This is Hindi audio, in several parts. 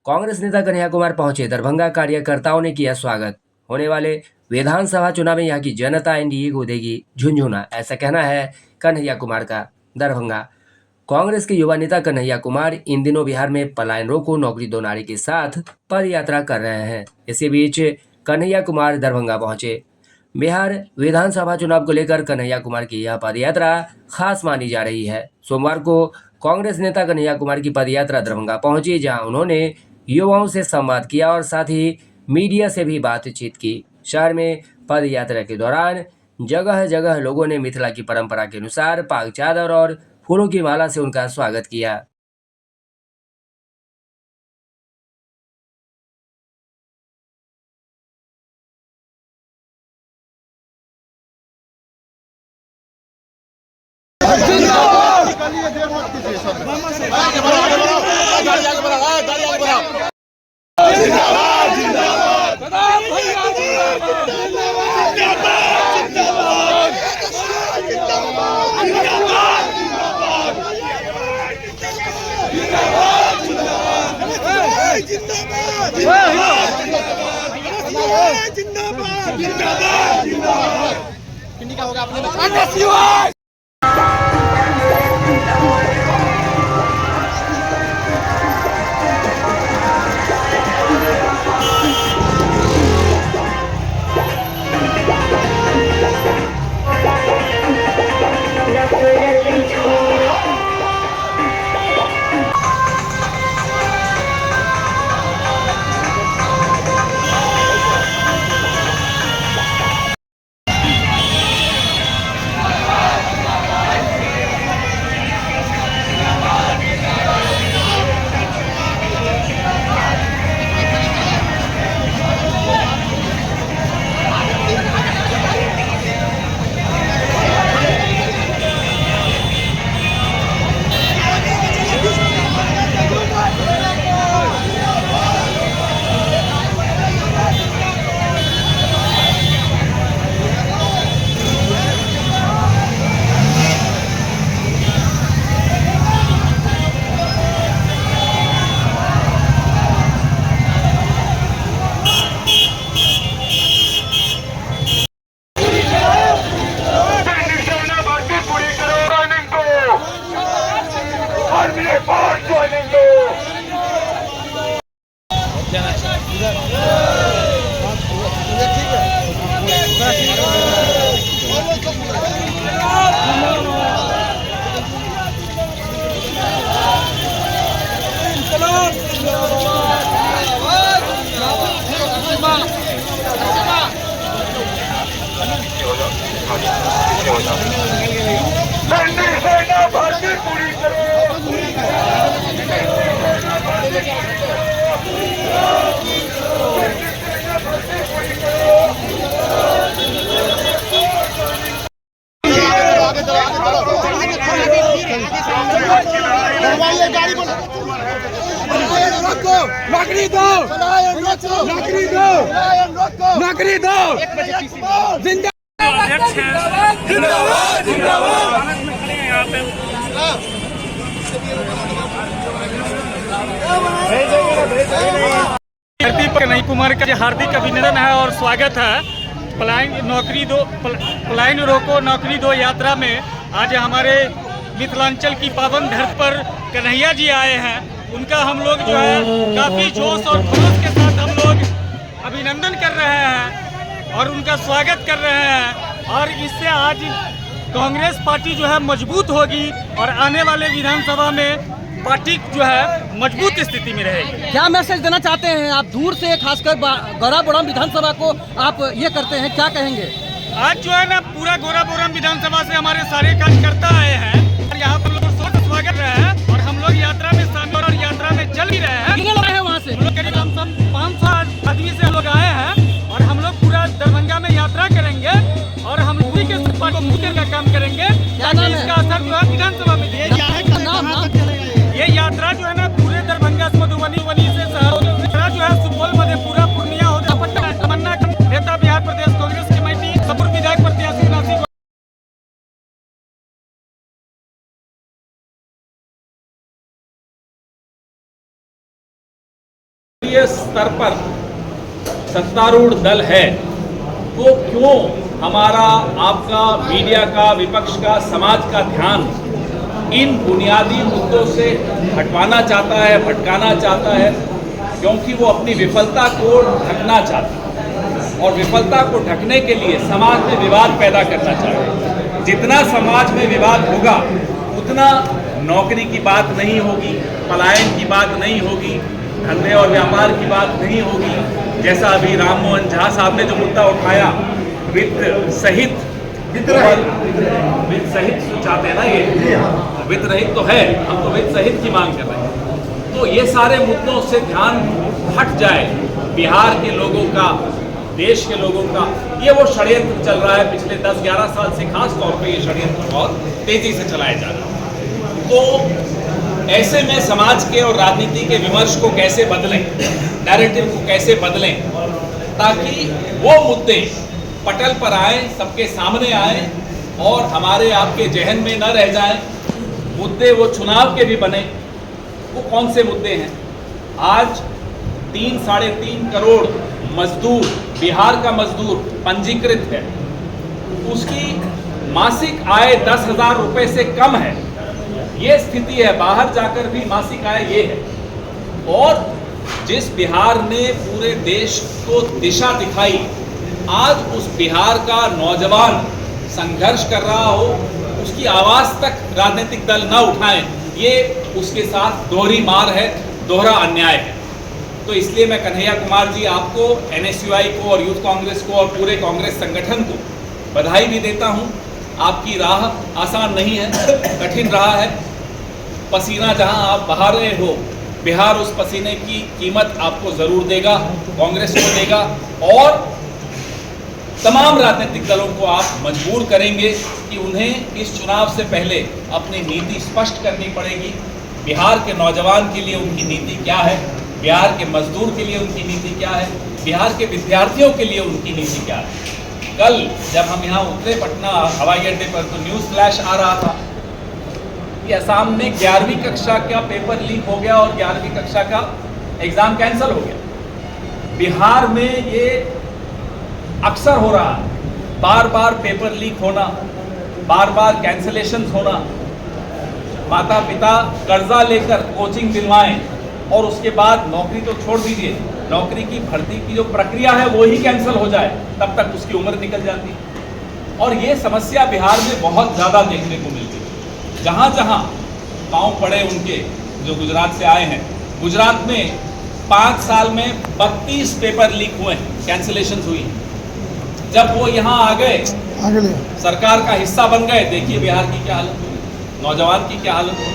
कांग्रेस नेता कन्हैया कुमार पहुंचे दरभंगा, कार्यकर्ताओं ने किया स्वागत। होने वाले विधानसभा चुनाव में यहाँ की जनता एनडीए को देगी झुनझुना, ऐसा कहना है कन्हैया कुमार का। दरभंगा कांग्रेस के युवा नेता कन्हैया कुमार इन दिनों बिहार में पलायन रोको नौकरी दो नारे के साथ पद यात्रा कर रहे हैं। इसी बीच कन्हैया कुमार दरभंगा पहुंचे। बिहार विधानसभा चुनाव को लेकर कन्हैया कुमार की यह पद यात्रा खास मानी जा रही है। सोमवार को कांग्रेस नेता कन्हैया कुमार की पद यात्रा दरभंगा पहुंची, जहां उन्होंने युवाओं से संवाद किया और साथ ही मीडिया से भी बातचीत की। शहर में पद यात्रा के दौरान जगह जगह लोगों ने मिथिला की परंपरा के अनुसार पाग चादर और फूलों की माला से उनका स्वागत किया। पिंडी का होगा अपने नौकरी दो, नौकरी दो, नौकरी दो, जिंदाबाद, जिंदाबाद। धरती पर कन्हैया कुमार का हार्दिक अभिनंदन है और स्वागत है। पलायन रोको नौकरी दो यात्रा में आज हमारे मिथिलांचल की पावन धरती पर कन्हैया जी आए हैं। उनका हम लोग जो है काफ़ी जोश और खरोश के साथ हम लोग अभिनंदन कर रहे हैं और उनका स्वागत कर रहे हैं। और इससे आज कांग्रेस पार्टी जो है मजबूत होगी और आने वाले विधानसभा में पार्टी जो है मजबूत स्थिति में रहेगी। क्या मैसेज देना चाहते हैं आप? दूर से खासकर गौराबोरम विधानसभा को आप ये करते हैं, क्या कहेंगे? आज जो है ना पूरा गौराबोरम विधानसभा से हमारे सारे कार्यकर्ता आए हैं और यहाँ पर लोग स्वागत रहे हैं और हम लोग यात्रा में शामिल और यात्रा में चल भी रहे हैं। कितने लोग हैं वहाँ से? हम लोग करीब 500 आदमी से लोग आए हैं और हम लोग पूरा दरभंगा में यात्रा करेंगे और हम पूरी के का काम करेंगे ताकि इसका असर जो है विधानसभा में ये यात्रा जो है ना पूरे दरभंगा से मधुबनी से जो है सुपौल मधेपुरा पूर्णिया हो तमन्ना नेता बिहार प्रदेश कांग्रेस कमेटी सपुर विधायक प्रत्याशी नासिक राष्ट्रीय स्तर पर सत्तारूढ़ दल है तो क्यों हमारा, आपका, मीडिया का, विपक्ष का, समाज का ध्यान इन बुनियादी मुद्दों से हटवाना चाहता है, भटकाना चाहता है? क्योंकि वो अपनी विफलता को ढकना चाहता है और विफलता को ढकने के लिए समाज में विवाद पैदा करना चाहता है। जितना समाज में विवाद होगा उतना नौकरी की बात नहीं होगी, पलायन की बात नहीं होगी, धंधे और व्यापार की बात नहीं होगी। जैसा अभी राम मोहन झा साहब ने जो मुद्दा उठाया, वित्त सहित चाहते हैं ना, ये वित्त रहित तो है, हम तो वित्त सहित की मांग कर रहे हैं। तो ये सारे मुद्दों से ध्यान हट जाए बिहार के लोगों का, देश के लोगों का। ये वो षड्यंत्र चल रहा है पिछले 10-11 साल से, खास तौर पे ये षड्यंत्र बहुत तेजी से चलाया जा रहा है। तो ऐसे में समाज के और राजनीति के विमर्श को कैसे बदलें, नैरेटिव को कैसे बदलें, ताकि वो मुद्दे पटल पर आए, सबके सामने आए और हमारे आपके जहन में न रह जाएं। मुद्दे वो चुनाव के भी बने। वो कौन से मुद्दे हैं? आज 3-3.5 करोड़ मजदूर, बिहार का मजदूर पंजीकृत है, उसकी मासिक आय 10,000 रुपये से कम है। ये स्थिति है, बाहर जाकर भी मासिक आय ये है। और जिस बिहार ने पूरे देश को दिशा दिखाई, आज उस बिहार का नौजवान संघर्ष कर रहा हो, उसकी आवाज तक राजनीतिक दल न उठाएं, ये उसके साथ दोहरी मार है, दोहरा अन्याय है। तो इसलिए मैं कन्हैया कुमार जी, आपको, NSUI को और यूथ कांग्रेस को और पूरे कांग्रेस संगठन को बधाई भी देता हूं। आपकी राह आसान नहीं है, कठिन रहा है। पसीना जहां आप बहा रहे हो, बिहार उस पसीने की कीमत आपको जरूर देगा, कांग्रेस को देगा। और तमाम राजनीतिक दलों को आप मजबूर करेंगे कि उन्हें इस चुनाव से पहले अपनी नीति स्पष्ट करनी पड़ेगी। बिहार के नौजवान के लिए उनकी नीति क्या है, बिहार के मजदूर के लिए उनकी नीति क्या है, बिहार के विद्यार्थियों के लिए उनकी नीति क्या है। कल जब हम यहाँ उतरे पटना हवाई अड्डे पर, तो न्यूज़ फ्लैश आ रहा था कि असम में 11वीं कक्षा का पेपर लीक हो गया और 11वीं कक्षा का एग्ज़ाम कैंसिल हो गया। बिहार में ये अक्सर हो रहा है, बार बार पेपर लीक होना, बार बार कैंसिलेशंस होना। माता पिता कर्जा लेकर कोचिंग दिलवाएं और उसके बाद नौकरी तो छोड़ दीजिए, नौकरी की भर्ती की जो प्रक्रिया है वो ही कैंसिल हो जाए, तब तक उसकी उम्र निकल जाती है। और ये समस्या बिहार में बहुत ज़्यादा देखने को मिलती है। जहाँ जहाँ पाँव पड़े उनके, जो गुजरात से आए हैं, गुजरात में 5 साल में 32 पेपर लीक हुए हैं, कैंसिलेशंस हुई। जब वो यहाँ आ गए, सरकार का हिस्सा बन गए, देखिए बिहार की क्या हालत हुई, नौजवान की क्या हालत हुई,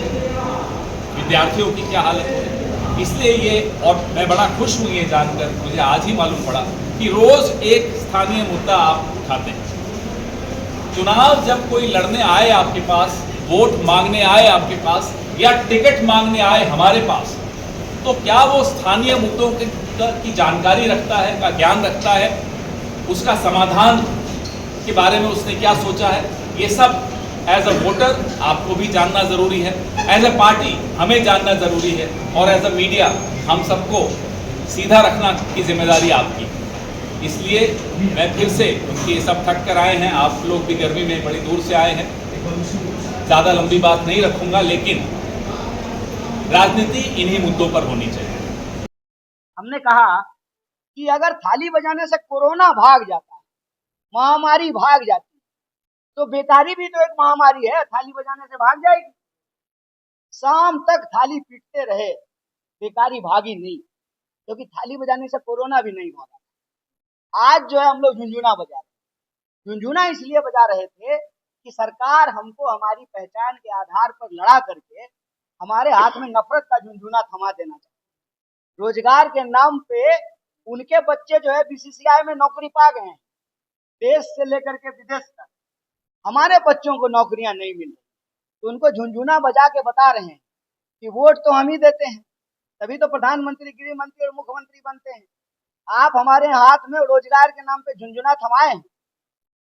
विद्यार्थियों की क्या हालत हुई। इसलिए ये, और मैं बड़ा खुश हूँ ये जानकर, मुझे आज ही मालूम पड़ा कि रोज एक स्थानीय मुद्दा आप उठाते हैं। चुनाव जब कोई लड़ने आए आपके पास, वोट मांगने आए आपके पास, या टिकट मांगने आए हमारे पास, तो क्या वो स्थानीय मुद्दों की जानकारी रखता है, का ज्ञान रखता है, उसका समाधान के बारे में उसने क्या सोचा है? ये सब एज अ वोटर आपको भी जानना ज़रूरी है, एज अ पार्टी हमें जानना ज़रूरी है, और एज अ मीडिया हम सबको सीधा रखना की जिम्मेदारी आपकी। इसलिए मैं फिर से, क्योंकि ये सब थक कर आए हैं, आप लोग भी गर्मी में बड़ी दूर से आए हैं, ज़्यादा लंबी बात नहीं रखूँगा, लेकिन राजनीति इन्हीं मुद्दों पर होनी चाहिए। हमने कहा कि अगर थाली बजाने से कोरोना भाग जाता है, महामारी भाग जाती है, तो बेकारी भी तो एक महामारी है, थाली बजाने से भाग जाएगी। शाम तक थाली पीटते रहे, बेकारी भागी नहीं, क्योंकि थाली बजाने से कोरोना भी नहीं भागा। आज जो है हम लोग झुंझुना बजा रहे। झुंझुना इसलिए बजा रहे थे कि सरकार हमको हमारी पहचान के आधार पर लड़ा करके हमारे हाथ में नफरत का झुंझुना थमा देना चाहिए। रोजगार के नाम पे उनके बच्चे जो है BCCI में नौकरी पा गए हैं, देश से लेकर के विदेश तक। हमारे बच्चों को नौकरियां नहीं मिल रही, तो उनको झुंझुना बजा के बता रहे हैं कि वोट तो हम ही देते हैं, तभी तो प्रधानमंत्री, गृह मंत्री और मुख्यमंत्री बनते हैं। आप हमारे हाथ में रोजगार के नाम पे झुंझुना थमाए हैं,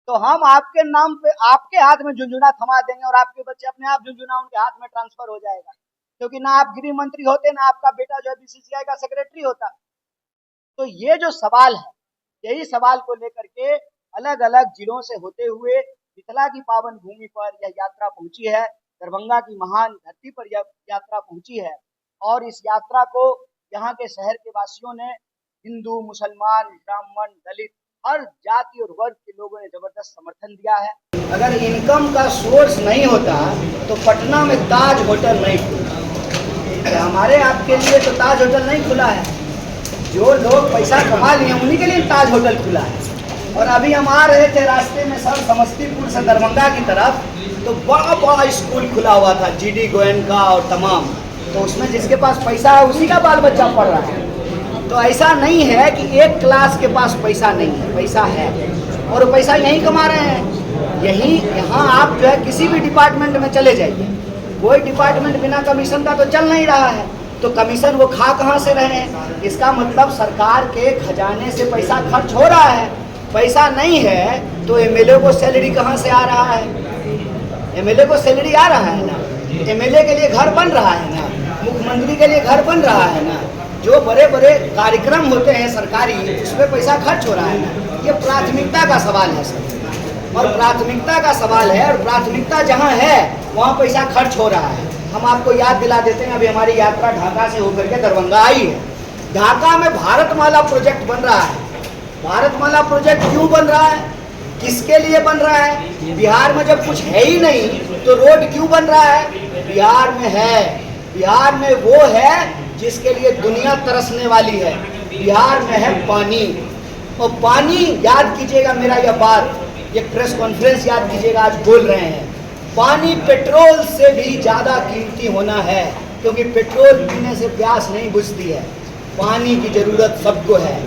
तो हम आपके नाम पे आपके हाथ में झुंझुना थमा देंगे और आपके बच्चे अपने आप झुंझुना उनके हाथ में ट्रांसफर हो जाएगा। क्योंकि ना आप गृह मंत्री होते, ना आपका बेटा जो है BCCI का सेक्रेटरी होता, तो ये जो सवाल है, यही सवाल को लेकर के अलग अलग जिलों से होते हुए मिथिला की पावन भूमि पर यह यात्रा पहुंची है, दरभंगा की महान धरती पर यह यात्रा पहुंची है। और इस यात्रा को यहाँ के शहर के वासियों ने, हिंदू, मुसलमान, ब्राह्मण, दलित, हर जाति और वर्ग के लोगों ने जबरदस्त समर्थन दिया है। अगर इनकम का सोर्स नहीं होता तो पटना में ताज होटल नहीं खुला। हमारे आपके लिए तो ताज होटल नहीं खुला है, जो लोग पैसा कमा लिए उन्हीं के लिए ताज होटल खुला है। और अभी हम आ रहे थे रास्ते में सर समस्तीपुर से दरभंगा की तरफ, तो बड़ा बड़ा स्कूल खुला हुआ था, GD गोयनका और तमाम, तो उसमें जिसके पास पैसा है उसी का बाल बच्चा पढ़ रहा है। तो ऐसा नहीं है कि एक क्लास के पास पैसा नहीं है, पैसा है और वो पैसा यहीं कमा रहे हैं। यहाँ आप जो है किसी भी डिपार्टमेंट में चले जाइए, कोई डिपार्टमेंट बिना कमीशन का तो चल नहीं रहा है, तो कमीशन वो खा कहाँ से रहे हैं? इसका मतलब सरकार के खजाने से पैसा खर्च हो रहा है। पैसा नहीं है तो MLA को सैलरी कहाँ से आ रहा है? MLA को सैलरी आ रहा है ना, MLA के लिए घर बन रहा है ना, मुख्यमंत्री के लिए घर बन रहा है ना, जो बड़े बड़े कार्यक्रम होते हैं सरकारी, उसमें पैसा खर्च हो रहा है ना। ये प्राथमिकता का सवाल है सर, और प्राथमिकता का सवाल है, और प्राथमिकता जहाँ है वहाँ पैसा खर्च हो रहा है। हम आपको याद दिला देते हैं, अभी हमारी यात्रा ढाका से होकर के दरभंगा आई है। ढाका में भारतमाला प्रोजेक्ट बन रहा है। भारतमाला प्रोजेक्ट क्यों बन रहा है, किसके लिए बन रहा है? बिहार में जब कुछ है ही नहीं तो रोड क्यों बन रहा है? बिहार में है, बिहार में वो है जिसके लिए दुनिया तरसने वाली है। बिहार में है पानी, और पानी याद कीजिएगा मेरा यह बात, ये प्रेस कॉन्फ्रेंस याद कीजिएगा, आज बोल रहे हैं, पानी पेट्रोल से भी ज़्यादा कीमती होना है, क्योंकि पेट्रोल पीने से प्यास नहीं बुझती है। पानी की ज़रूरत सबको है।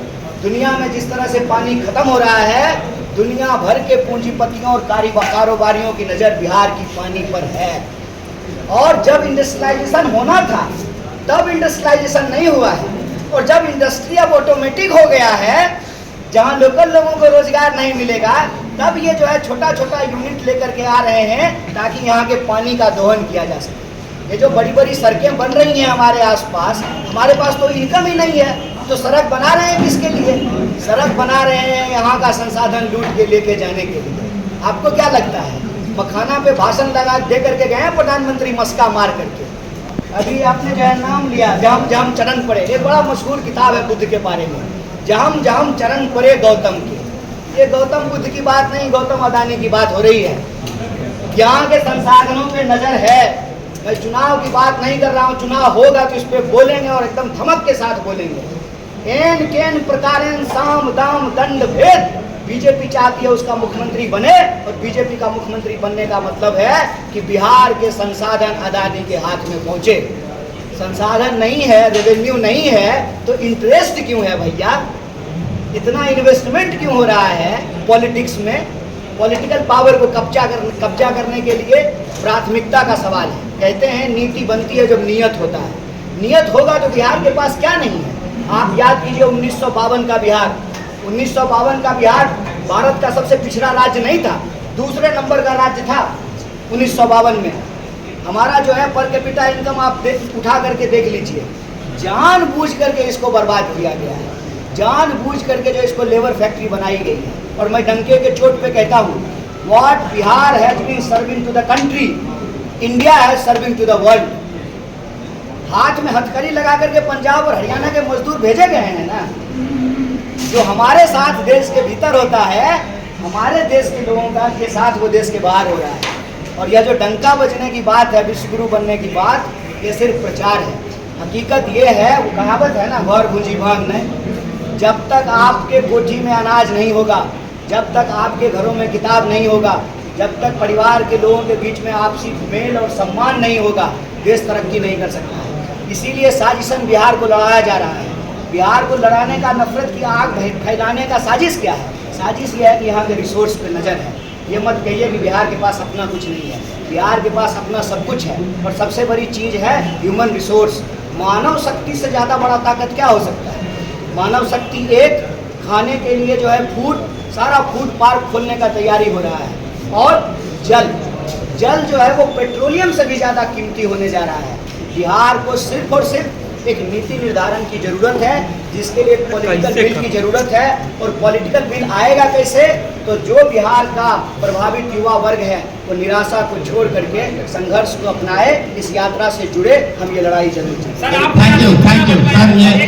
दुनिया में जिस तरह से पानी खत्म हो रहा है, दुनिया भर के पूंजीपतियों और कारोबारियों की नज़र बिहार की पानी पर है। और जब इंडस्ट्रियलाइजेशन होना था तब इंडस्ट्रियलाइजेशन नहीं हुआ है, और जब इंडस्ट्री अब ऑटोमेटिक हो गया है, जहाँ लोकल लोगों को रोजगार नहीं मिलेगा, तब ये जो है छोटा छोटा यूनिट लेकर के आ रहे हैं ताकि यहाँ के पानी का दोहन किया जा सके। ये जो बड़ी बड़ी सड़कें बन रही हैं हमारे आसपास, हमारे पास तो इनकम ही नहीं है, तो सड़क बना रहे हैं किसके लिए? सड़क बना रहे हैं यहाँ का संसाधन लूट के लेके जाने के लिए। आपको क्या लगता है, मखाना पे भाषण लगा दे करके गए प्रधानमंत्री मस्का मार करके? अभी आपने जो है नाम लिया, जहम जहम चरण पड़े, एक बड़ा मशहूर किताब है बुद्ध के बारे में, जहम जहम चरण पड़े गौतम के। ये गौतम बुद्ध की बात नहीं, गौतम अदानी की बात हो रही है। यहाँ के संसाधनों पे नजर है। मैं चुनाव की बात नहीं कर रहा हूँ, चुनाव होगा तो इस पे बोलेंगे और एकदम धमक के साथ बोलेंगे। एन केन प्रकारेण साम दाम दंड भेद बीजेपी चाहती है उसका मुख्यमंत्री बने, और बीजेपी का मुख्यमंत्री बनने का मतलब है कि बिहार के संसाधन अदानी के हाथ में पहुंचे। संसाधन नहीं है, रेवेन्यू नहीं है, तो इंटरेस्ट क्यों है भैया? इतना इन्वेस्टमेंट क्यों हो रहा है पॉलिटिक्स में? पॉलिटिकल पावर को कब्जा करने के लिए प्राथमिकता का सवाल है। कहते हैं नीति बनती है जब नियत होता है। नियत होगा तो बिहार के पास क्या नहीं है? आप याद कीजिए 1952 का बिहार। 1952 का बिहार भारत का सबसे पिछड़ा राज्य नहीं था, दूसरे नंबर का राज्य था 1952 में। हमारा जो है पर कैपिटा इनकम आप उठा करके देख लीजिए। जानबूझ करके इसको बर्बाद किया गया है, जानबूझ करके जो इसको लेबर फैक्ट्री बनाई गई है। और मैं डंके के चोट पे कहता हूँ, what Bihar has been serving to the country, India has serving to the world. हाथ में हथकड़ी लगा करके पंजाब और हरियाणा के मजदूर भेजे गए हैं ना, जो हमारे साथ देश के भीतर होता है, हमारे देश के लोगों का के साथ वो देश के बाहर हो रहा है। और यह जो डंका बजने की बात है, विश्वगुरु बनने की बात, ये सिर्फ प्रचार है। हकीकत ये है, वो कहावत है ना, गौर भूंजी भांग नहीं। जब तक आपके कोठी में अनाज नहीं होगा, जब तक आपके घरों में किताब नहीं होगा, जब तक परिवार के लोगों के बीच में आपसी मेल और सम्मान नहीं होगा, देश तरक्की नहीं कर सकता है। इसीलिए साजिशन बिहार को लड़ाया जा रहा है। बिहार को लड़ाने का, नफरत की आग फैलाने का साजिश क्या है? साजिश ये है कि यहाँ के रिसोर्स पे नज़र है। ये मत कहिए कि बिहार के पास अपना कुछ नहीं है, बिहार के पास अपना सब कुछ है। और सबसे बड़ी चीज़ है ह्यूमन रिसोर्स। मानव शक्ति से ज़्यादा बड़ा ताकत क्या हो सकता है? मानव शक्ति एक, खाने के लिए जो है फूड, सारा फूड पार्क खोलने का तैयारी हो रहा है। और जल जो है वो पेट्रोलियम से भी ज़्यादा कीमती होने जा रहा है। बिहार को सिर्फ और सिर्फ एक नीति निर्धारण की जरूरत है, जिसके लिए पॉलिटिकल बिल की जरूरत है। और पॉलिटिकल बिल आएगा कैसे? तो जो बिहार का प्रभावित युवा वर्ग है वो निराशा को छोड़ करके संघर्ष को अपनाए, इस यात्रा से जुड़े, हम ये लड़ाई जरूर जीतेंगे। Thank you sir.